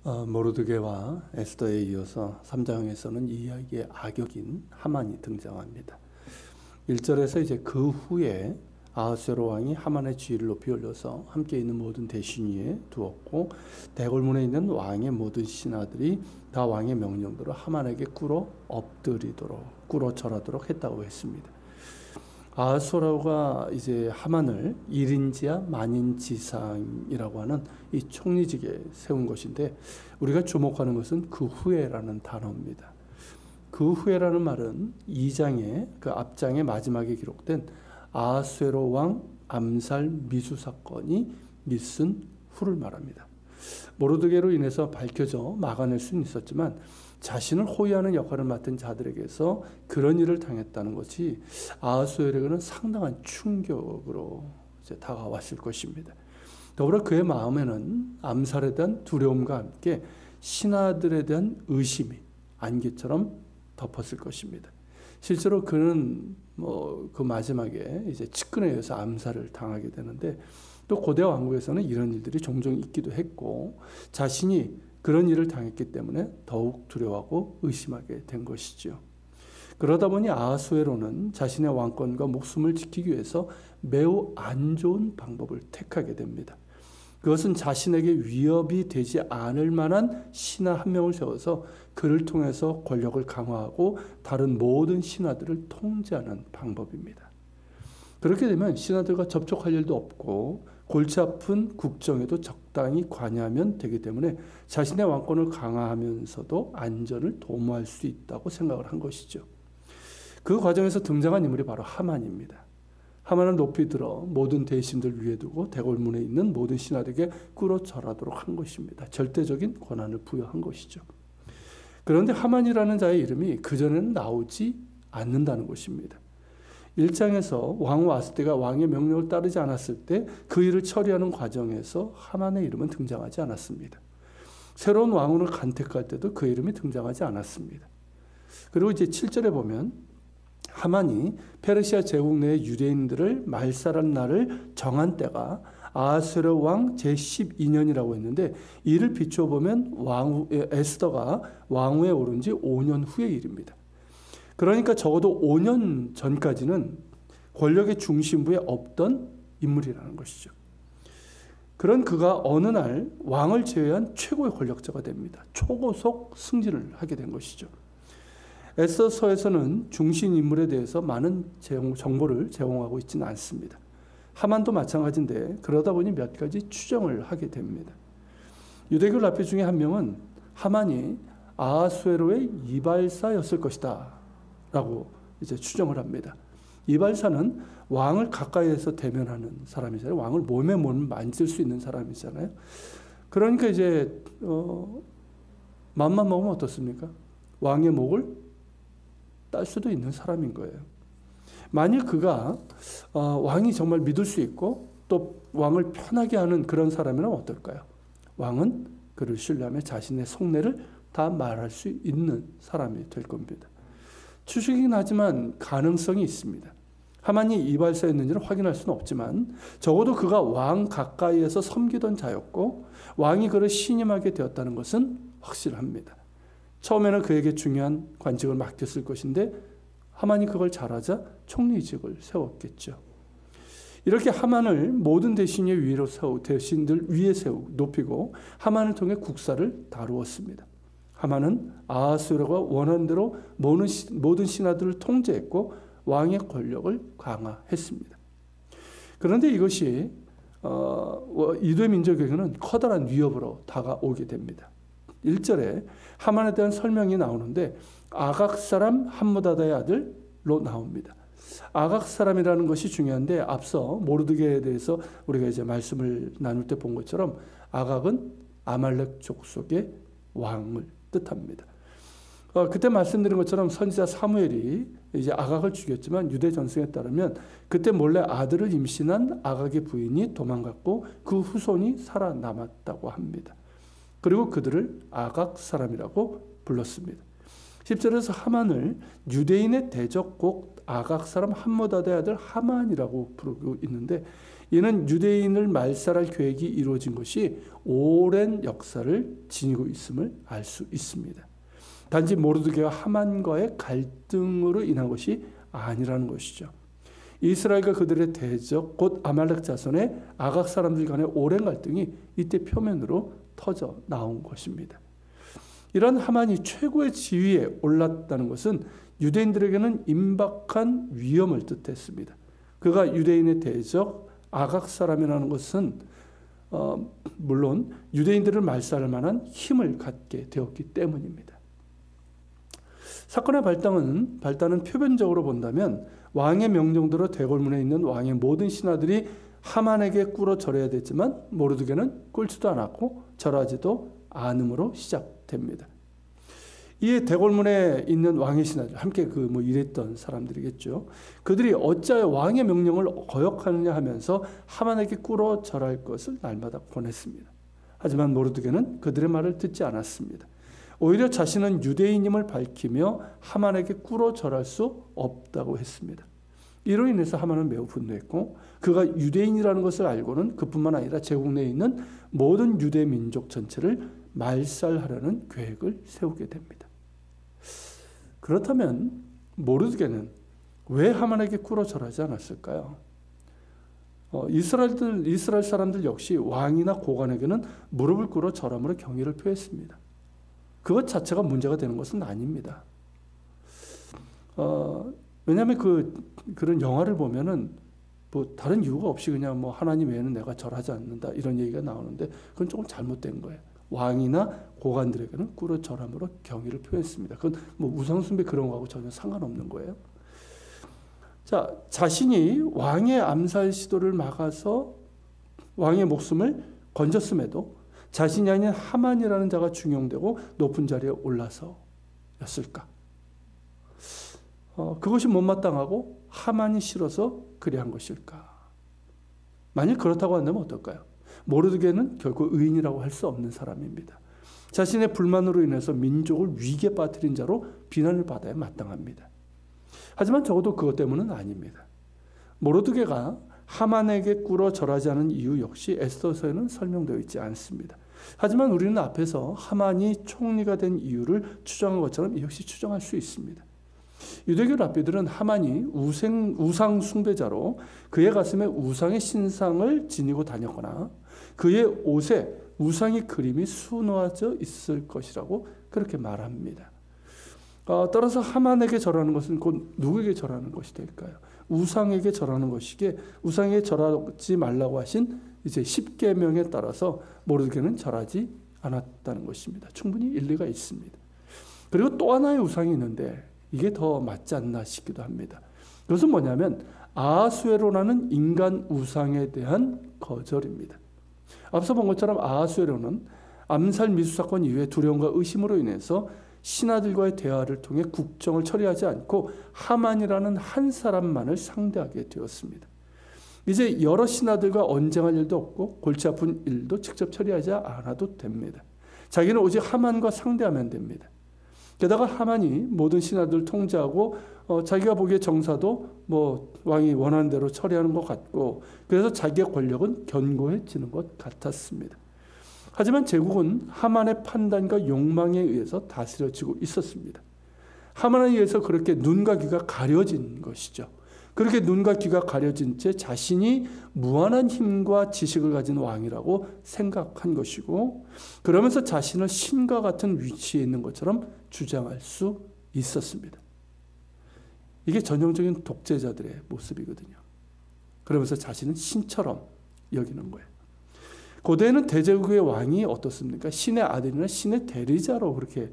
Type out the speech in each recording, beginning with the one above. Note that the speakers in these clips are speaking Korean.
모르드게와 에스더에 이어서 3장에서는 이 이야기의 악역인 하만이 등장합니다. 1절에서 이제 그 후에 아하수에로 왕이 하만의 지위를 높이 올려서 함께 있는 모든 대신 위에 두었고 대궐문에 있는 왕의 모든 신하들이 다 왕의 명령대로 하만에게 꿇어 절하도록 했다고 했습니다. 아하수에로가 이제 하만을 1인지하 만인지상이라고 하는 이 총리직에 세운 것인데, 우리가 주목하는 것은 그 후에라는 단어입니다. 그 후에라는 말은 2장의 그 앞장의 마지막에 기록된 아하수에로 왕 암살 미수 사건이 있은 후를 말합니다. 모르드게로 인해서 밝혀져 막아낼 수는 있었지만 자신을 호위하는 역할을 맡은 자들에게서 그런 일을 당했다는 것이 아하수에로에게는 상당한 충격으로 이제 다가왔을 것입니다. 더불어 그의 마음에는 암살에 대한 두려움과 함께 신하들에 대한 의심이 안개처럼 덮었을 것입니다. 실제로 그는 그 마지막에 이제 측근에 의해서 암살을 당하게 되는데, 또 고대 왕국에서는 이런 일들이 종종 있기도 했고 자신이 그런 일을 당했기 때문에 더욱 두려워하고 의심하게 된 것이죠. 그러다 보니 아하수에로는 자신의 왕권과 목숨을 지키기 위해서 매우 안 좋은 방법을 택하게 됩니다. 그것은 자신에게 위협이 되지 않을 만한 신하 한 명을 세워서 그를 통해서 권력을 강화하고 다른 모든 신하들을 통제하는 방법입니다. 그렇게 되면 신하들과 접촉할 일도 없고 골치 아픈 국정에도 적당히 관여하면 되기 때문에 자신의 왕권을 강화하면서도 안전을 도모할 수 있다고 생각을 한 것이죠. 그 과정에서 등장한 인물이 바로 하만입니다. 하만은 높이 들어 모든 대신들 위에 두고 대궐문에 있는 모든 신하들에게 꿇어 절하도록 한 것입니다. 절대적인 권한을 부여한 것이죠. 그런데 하만이라는 자의 이름이 그전에는 나오지 않는다는 것입니다. 1장에서 왕후 아스테가 왕의 명령을 따르지 않았을 때 그 일을 처리하는 과정에서 하만의 이름은 등장하지 않았습니다. 새로운 왕후를 간택할 때도 그 이름이 등장하지 않았습니다. 그리고 이제 7절에 보면 하만이 페르시아 제국 내의 유대인들을 말살한 날을 정한 때가 아하수에로 왕 제12년이라고 했는데, 이를 비추어 보면 에스더가 왕후에 오른 지 5년 후의 일입니다. 그러니까 적어도 5년 전까지는 권력의 중심부에 없던 인물이라는 것이죠. 그런 그가 어느 날 왕을 제외한 최고의 권력자가 됩니다. 초고속 승진을 하게 된 것이죠. 에스더서에서는 중심 인물에 대해서 많은 정보를 제공하고 있지는 않습니다. 하만도 마찬가지인데 그러다 보니 몇 가지 추정을 하게 됩니다. 유대교 라피 중에 한 명은 하만이 아하수에로의 이발사였을 것이다 라고 이제 추정을 합니다. 이발사는 왕을 가까이에서 대면하는 사람이잖아요. 왕을 몸에 만질 수 있는 사람이잖아요. 그러니까 이제 맘만 먹으면 어떻습니까? 왕의 목을 딸 수도 있는 사람인 거예요. 만일 그가 왕이 정말 믿을 수 있고 또 왕을 편하게 하는 그런 사람이라면 어떨까요? 왕은 그를 신뢰하며 자신의 속내를 다 말할 수 있는 사람이 될 겁니다. 추측이긴 하지만 가능성이 있습니다. 하만이 이발사였는지는 확인할 수는 없지만 적어도 그가 왕 가까이에서 섬기던 자였고 왕이 그를 신임하게 되었다는 것은 확실합니다. 처음에는 그에게 중요한 관직을 맡겼을 것인데 하만이 그걸 잘하자 총리직을 세웠겠죠. 이렇게 하만을 모든 대신의 위로 대신들 위에 높이고 하만을 통해 국사를 다루었습니다. 하만은 아하수에로가 원하는 대로 모든 신하들을 통제했고 왕의 권력을 강화했습니다. 그런데 이것이 이두의 민족에게는 커다란 위협으로 다가오게 됩니다. 1절에 하만에 대한 설명이 나오는데 아각 사람 함므다다의 아들로 나옵니다. 아각 사람이라는 것이 중요한데 앞서 모르드게에 대해서 우리가 이제 말씀을 나눌 때 본 것처럼 아각은 아말렉 족속의 왕을 뜻합니다. 그때 말씀드린 것처럼 선지자 사무엘이 이제 아각을 죽였지만 유대 전승에 따르면 그때 몰래 아들을 임신한 아각의 부인이 도망갔고 그 후손이 살아남았다고 합니다. 그리고 그들을 아각 사람이라고 불렀습니다. 10절에서 하만을 유대인의 대적국 아각 사람 함므다다의 아들 하만이라고 부르고 있는데 이는 유대인을 말살할 계획이 이루어진 것이 오랜 역사를 지니고 있음을 알 수 있습니다. 단지 모르드게와 하만과의 갈등으로 인한 것이 아니라는 것이죠. 이스라엘과 그들의 대적 곧 아말렉 자손의 아각 사람들 간의 오랜 갈등이 이때 표면으로 터져 나온 것입니다. 이런 하만이 최고의 지위에 올랐다는 것은 유대인들에게는 임박한 위험을 뜻했습니다. 그가 유대인의 대적 아각 사람이라는 것은 물론 유대인들을 말살할 만한 힘을 갖게 되었기 때문입니다. 사건의 발단은 표면적으로 본다면 왕의 명령대로 대궐문에 있는 왕의 모든 신하들이 하만에게 꿇어 절해야 됐지만 모르드게는 꿇지도 않았고 절하지도 않음으로 시작됩니다. 이에 대궐문에 있는 왕의 신하들, 함께 일했던 사람들이겠죠. 그들이 어찌하여 왕의 명령을 거역하느냐 하면서 하만에게 꿇어 절할 것을 날마다 권했습니다. 하지만 모르드게는 그들의 말을 듣지 않았습니다. 오히려 자신은 유대인임을 밝히며 하만에게 꿇어 절할 수 없다고 했습니다. 이로 인해서 하만은 매우 분노했고 그가 유대인이라는 것을 알고는 그뿐만 아니라 제국 내에 있는 모든 유대 민족 전체를 말살하려는 계획을 세우게 됩니다. 그렇다면 모르드게는 왜 하만에게 꿇어 절하지 않았을까요? 이스라엘 사람들 역시 왕이나 고관에게는 무릎을 꿇어 절함으로 경의를 표했습니다. 그것 자체가 문제가 되는 것은 아닙니다. 왜냐하면 그런 영화를 보면은 다른 이유가 없이 그냥 하나님 외에는 내가 절하지 않는다 이런 얘기가 나오는데 그건 조금 잘못된 거예요. 왕이나 고관들에게는 꿇어 절함으로 경의를 표했습니다. 그건 우상숭배 그런 거하고 전혀 상관없는 거예요. 자, 자신이 왕의 암살 시도를 막아서 왕의 목숨을 건졌음에도 자신이 아닌 하만이라는 자가 중용되고 높은 자리에 올라서였을까? 그것이 못마땅하고 하만이 싫어서 그리한 것일까? 만약 그렇다고 한다면 어떨까요? 모르드게는 결코 의인이라고 할 수 없는 사람입니다. 자신의 불만으로 인해서 민족을 위기에 빠뜨린 자로 비난을 받아야 마땅합니다. 하지만 적어도 그것 때문은 아닙니다. 모르드게가 하만에게 꿇어 절하지 않은 이유 역시 에스더서에는 설명되어 있지 않습니다. 하지만 우리는 앞에서 하만이 총리가 된 이유를 추정한 것처럼 역시 추정할 수 있습니다. 유대교 랍비들은 하만이 우상 숭배자로 그의 가슴에 우상의 신상을 지니고 다녔거나 그의 옷에 우상의 그림이 수놓아져 있을 것이라고 그렇게 말합니다. 따라서 하만에게 절하는 것은 곧 누구에게 절하는 것이 될까요? 우상에게 절하는 것이기에 우상에게 절하지 말라고 하신 이제 10계명에 따라서 모르드게는 절하지 않았다는 것입니다. 충분히 일리가 있습니다. 그리고 또 하나의 우상이 있는데 이게 더 맞지 않나 싶기도 합니다. 그것은 뭐냐면 아하수에로라는 인간 우상에 대한 거절입니다. 앞서 본 것처럼 아하수에로는 암살 미수 사건 이후에 두려움과 의심으로 인해서 신하들과의 대화를 통해 국정을 처리하지 않고 하만이라는 한 사람만을 상대하게 되었습니다. 이제 여러 신하들과 언쟁할 일도 없고 골치 아픈 일도 직접 처리하지 않아도 됩니다. 자기는 오직 하만과 상대하면 됩니다. 게다가 하만이 모든 신하들을 통제하고 자기가 보기에 정사도 왕이 원하는 대로 처리하는 것 같고 그래서 자기의 권력은 견고해지는 것 같았습니다. 하지만 제국은 하만의 판단과 욕망에 의해서 다스려지고 있었습니다. 하만에 의해서 그렇게 눈과 귀가 가려진 것이죠. 그렇게 눈과 귀가 가려진 채 자신이 무한한 힘과 지식을 가진 왕이라고 생각한 것이고 그러면서 자신을 신과 같은 위치에 있는 것처럼 주장할 수 있었습니다. 이게 전형적인 독재자들의 모습이거든요. 그러면서 자신은 신처럼 여기는 거예요. 고대에는 대제국의 왕이 어떻습니까? 신의 아들이나 신의 대리자로 그렇게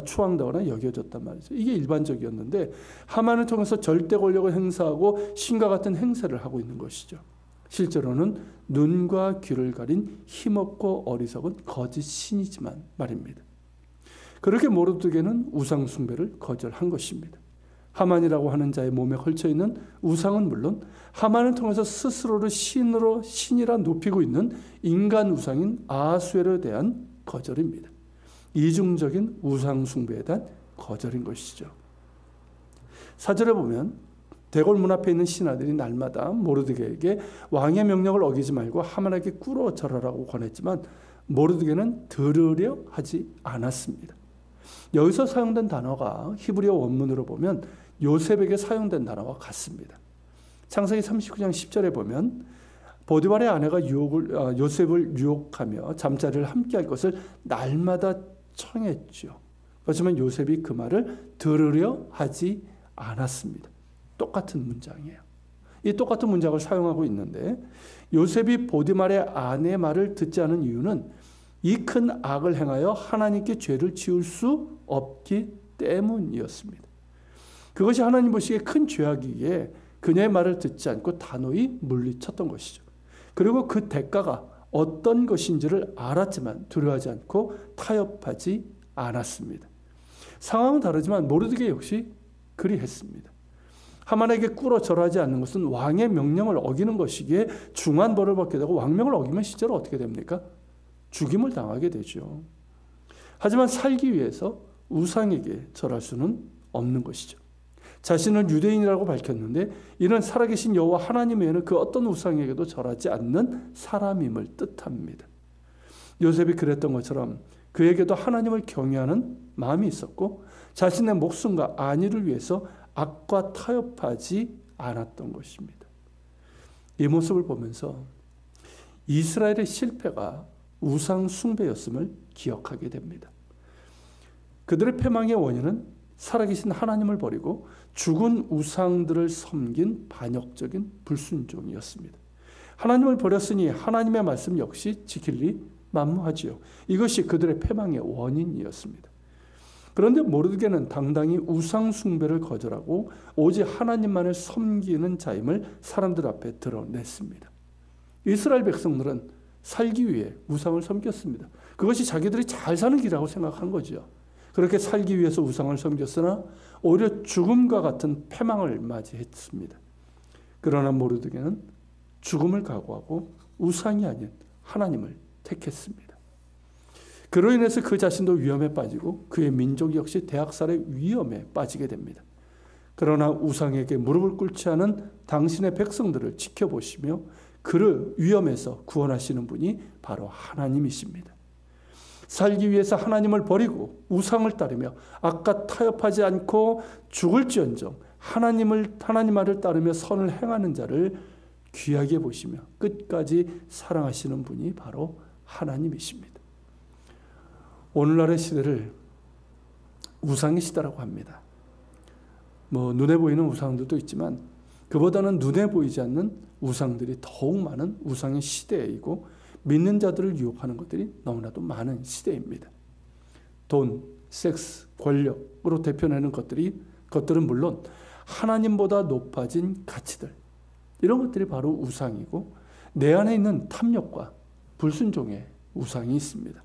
추앙되거나 여겨졌단 말이죠. 이게 일반적이었는데 하만을 통해서 절대 권력을 행사하고 신과 같은 행세를 하고 있는 것이죠. 실제로는 눈과 귀를 가린 힘없고 어리석은 거짓 신이지만 말입니다. 그렇게 모르드게는 우상 숭배를 거절한 것입니다. 하만이라고 하는 자의 몸에 걸쳐있는 우상은 물론 하만을 통해서 스스로를 신이라 높이고 있는 인간 우상인 아하수에로에 대한 거절입니다. 이중적인 우상 숭배에 대한 거절인 것이죠. 4절에 보면 대궐 문 앞에 있는 신하들이 날마다 모르드게에게 왕의 명령을 어기지 말고 하만에게 꿇어 절하라고 권했지만 모르드게는 들으려 하지 않았습니다. 여기서 사용된 단어가 히브리어 원문으로 보면 요셉에게 사용된 단어와 같습니다. 창세기 39장 10절에 보면 보디발의 아내가 요셉을 유혹하며 잠자리를 함께할 것을 날마다 청했죠. 그렇지만 요셉이 그 말을 들으려 하지 않았습니다. 똑같은 문장이에요. 이 똑같은 문장을 사용하고 있는데 요셉이 보디발의 아내의 말을 듣지 않은 이유는 이 큰 악을 행하여 하나님께 죄를 지을 수 없기 때문이었습니다. 그것이 하나님 보시기에 큰 죄악이기에 그녀의 말을 듣지 않고 단호히 물리쳤던 것이죠. 그리고 그 대가가 어떤 것인지를 알았지만 두려워하지 않고 타협하지 않았습니다. 상황은 다르지만 모르드게 역시 그리했습니다. 하만에게 꿇어 절하지 않는 것은 왕의 명령을 어기는 것이기에 중한 벌을 받게 되고 왕명을 어기면 실제로 어떻게 됩니까? 죽임을 당하게 되죠. 하지만 살기 위해서 우상에게 절할 수는 없는 것이죠. 자신은 유대인이라고 밝혔는데 이는 살아계신 여호와 하나님 외에는 그 어떤 우상에게도 절하지 않는 사람임을 뜻합니다. 요셉이 그랬던 것처럼 그에게도 하나님을 경외하는 마음이 있었고 자신의 목숨과 안위를 위해서 악과 타협하지 않았던 것입니다. 이 모습을 보면서 이스라엘의 실패가 우상 숭배였음을 기억하게 됩니다. 그들의 패망의 원인은 살아계신 하나님을 버리고 죽은 우상들을 섬긴 반역적인 불순종이었습니다. 하나님을 버렸으니 하나님의 말씀 역시 지킬 리 만무하지요. 이것이 그들의 패망의 원인이었습니다. 그런데 모르드게는 당당히 우상 숭배를 거절하고 오직 하나님만을 섬기는 자임을 사람들 앞에 드러냈습니다. 이스라엘 백성들은 살기 위해 우상을 섬겼습니다. 그것이 자기들이 잘 사는 길이라고 생각한 거죠. 그렇게 살기 위해서 우상을 섬겼으나 오히려 죽음과 같은 패망을 맞이했습니다. 그러나 모르드게는 죽음을 각오하고 우상이 아닌 하나님을 택했습니다. 그로 인해서 그 자신도 위험에 빠지고 그의 민족 역시 대학살의 위험에 빠지게 됩니다. 그러나 우상에게 무릎을 꿇지 않은 당신의 백성들을 지켜보시며 그를 위험에서 구원하시는 분이 바로 하나님이십니다. 살기 위해서 하나님을 버리고 우상을 따르며 악과 타협하지 않고 죽을지언정 하나님 말을 따르며 선을 행하는 자를 귀하게 보시며 끝까지 사랑하시는 분이 바로 하나님이십니다. 오늘날의 시대를 우상의 시대라고 합니다. 눈에 보이는 우상들도 있지만 그보다는 눈에 보이지 않는 우상들이 더욱 많은 우상의 시대이고 믿는 자들을 유혹하는 것들이 너무나도 많은 시대입니다. 돈, 섹스, 권력으로 대표내는 것들은 물론 하나님보다 높아진 가치들, 이런 것들이 바로 우상이고 내 안에 있는 탐욕과 불순종의 우상이 있습니다.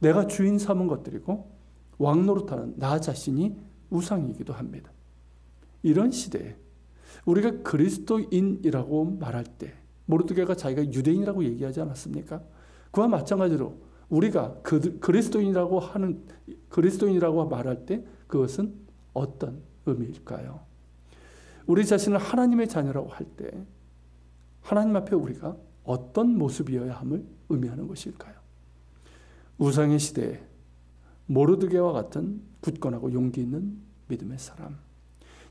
내가 주인 삼은 것들이고 왕노릇하는 나 자신이 우상이기도 합니다. 이런 시대에 우리가 그리스도인이라고 말할 때 모르드게가 자기가 유대인이라고 얘기하지 않았습니까? 그와 마찬가지로 우리가 그리스도인이라고 말할 때 그것은 어떤 의미일까요? 우리 자신을 하나님의 자녀라고 할 때 하나님 앞에 우리가 어떤 모습이어야 함을 의미하는 것일까요? 우상의 시대에 모르드게와 같은 굳건하고 용기 있는 믿음의 사람,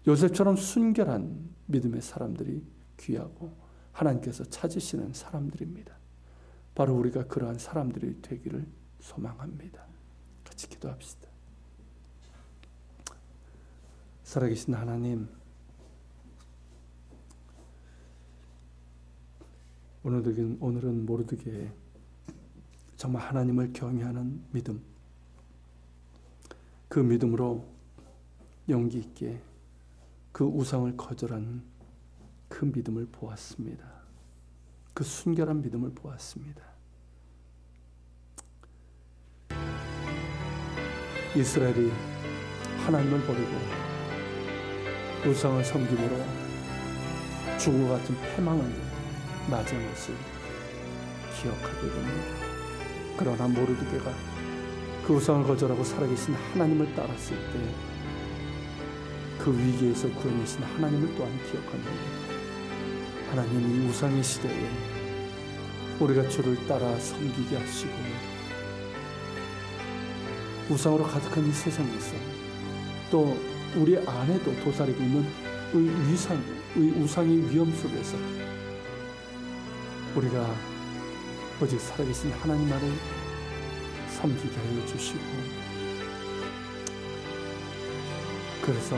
요셉처럼 순결한 믿음의 사람들이 귀하고 하나님께서 찾으시는 사람들입니다. 바로 우리가 그러한 사람들이 되기를 소망합니다. 같이 기도합시다. 살아계신 하나님, 오늘은 모르드게의 정말 하나님을 경외하는 믿음, 그 믿음으로 용기 있게 그 우상을 거절하는 그 믿음을 보았습니다. 그 순결한 믿음을 보았습니다. 이스라엘이 하나님을 버리고 우상을 섬김으로 죽음과 같은 패망을 맞은 것을 기억하게 됩니다. 그러나 모르드게가 그 우상을 거절하고 살아계신 하나님을 따랐을 때 그 위기에서 구원하신 하나님을 또한 기억합니다. 하나님이 우상의 시대에 우리가 주를 따라 섬기게 하시고 우상으로 가득한 이 세상에서 또 우리 안에도 도사리고 있는 우상의 위험 속에서 우리가 오직 살아계신 하나님만을 섬기게 하여 주시고 그래서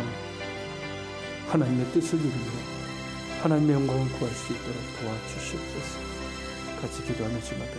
하나님의 뜻을 이루며 하나님의 영광을 구할 수 있도록 도와주시옵소서. 같이 기도하며 주마다